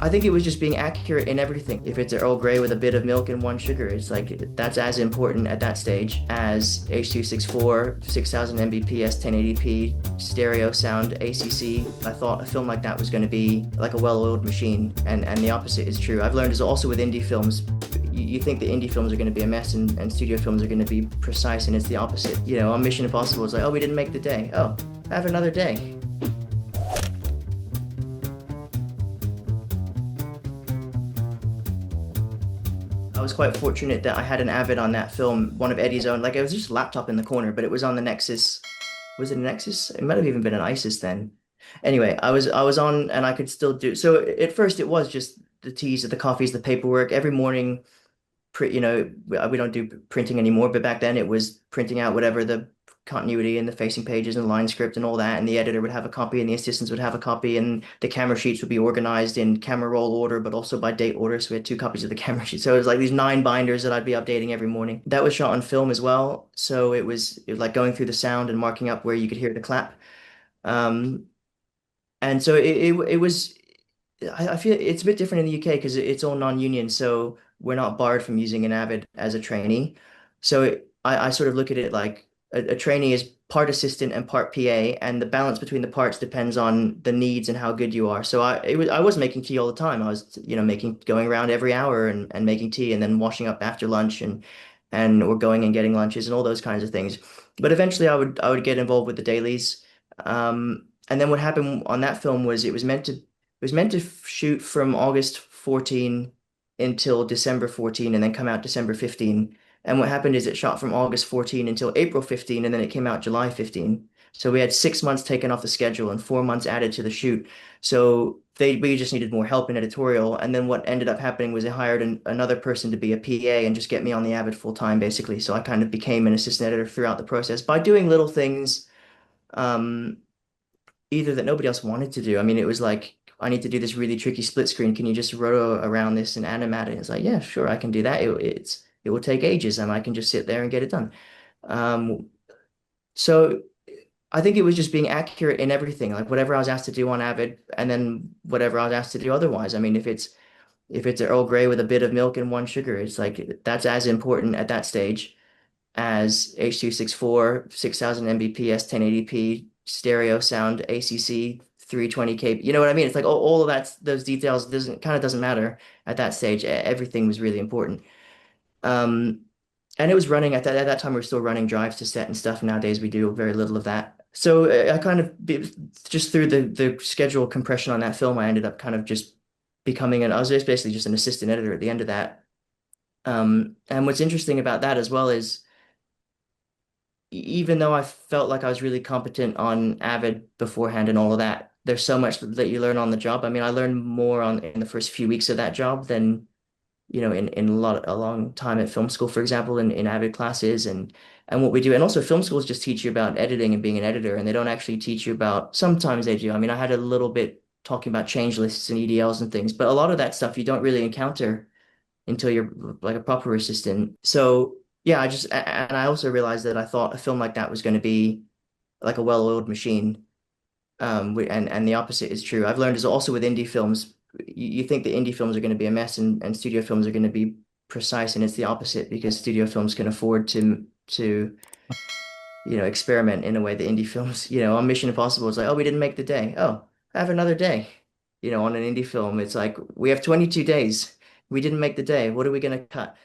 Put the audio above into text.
I think it was just being accurate in everything. If it's Earl Grey with a bit of milk and one sugar, it's like that's as important at that stage as H.264, 6000 Mbps, 1080p, stereo sound, ACC. I thought a film like that was going to be like a well-oiled machine, and the opposite is true. I've learned is also with indie films, you think the indie films are going to be a mess and studio films are going to be precise, and it's the opposite. You know, on Mission Impossible, it's like, oh, we didn't make the day. Oh, have another day. I was quite fortunate that I had an Avid on that film, one of Eddie's own. Like it was just a laptop in the corner, but it was on the Nexus. Was it a Nexus? It might have even been an ISIS then. Anyway, I was on and I could still do. So at first it was just the teas, the coffees, the paperwork. Every morning, we don't do printing anymore, but back then it was printing out whatever the continuity and the facing pages and line script and all that, and the editor would have a copy and the assistants would have a copy, and the camera sheets would be organized in camera roll order but also by date order, so we had two copies of the camera sheet. So it was like these 9 binders that I'd be updating every morning. That was shot on film as well, so it was like going through the sound and marking up where you could hear the clap. um and so it was, I feel it's a bit different in the UK because it's all non-union, so we're not barred from using an Avid as a trainee. So I sort of look at it like a trainee is part assistant and part PA, and the balance between the parts depends on the needs and how good you are. So I was making tea all the time. I was, making going around every hour and making tea and then washing up after lunch and or going and getting lunches and all those kinds of things. But eventually I would get involved with the dailies. And then what happened on that film was it was meant to shoot from August 14 until December 14 and then come out December 15. And what happened is it shot from August 14 until April 15 and then it came out July 15. So we had 6 months taken off the schedule and 4 months added to the shoot. So we just needed more help in editorial. And then what ended up happening was they hired another person to be a PA and just get me on the Avid full time, basically. So I kind of became an assistant editor throughout the process by doing little things. Um, Either that nobody else wanted to do. I mean, it was like, I need to do this really tricky split screen. Can you just roto around this and animate it? It's like, yeah, sure, I can do that. It will take ages and I can just sit there and get it done. Um, so I think it was just being accurate in everything, like whatever I was asked to do on Avid and then whatever I was asked to do otherwise. I mean, if it's Earl Grey with a bit of milk and one sugar, it's like that's as important at that stage as H.264, 6000 Mbps, 1080p, stereo sound, ACC, 320K. You know what I mean? It's like all of that, those details doesn't matter at that stage. Everything was really important. Um, and it was running at that time we were still running drives to set and stuff. Nowadays we do very little of that. So I kind of just through the schedule compression on that film, I ended up kind of just I was just basically just an assistant editor at the end of that. And what's interesting about that as well is even though I felt like I was really competent on Avid beforehand and all of that, there's so much that you learn on the job. I mean, I learned more in the first few weeks of that job than, in a long time at film school, for example, in Avid classes and what we do. And also film schools just teach you about editing and being an editor, and they don't actually teach you about, sometimes they do. I mean, I had a little bit talking about change lists and EDLs and things, but a lot of that stuff you don't really encounter until you're like a proper assistant. So yeah, and I also realized that I thought a film like that was going to be like a well-oiled machine. And the opposite is true. I've learned is also with indie films, you think the indie films are going to be a mess and studio films are going to be precise, and it's the opposite because studio films can afford to experiment in a way that indie films, on Mission Impossible, it's like, oh, we didn't make the day. Oh, have another day. On an indie film, it's like we have 22 days. We didn't make the day. What are we going to cut?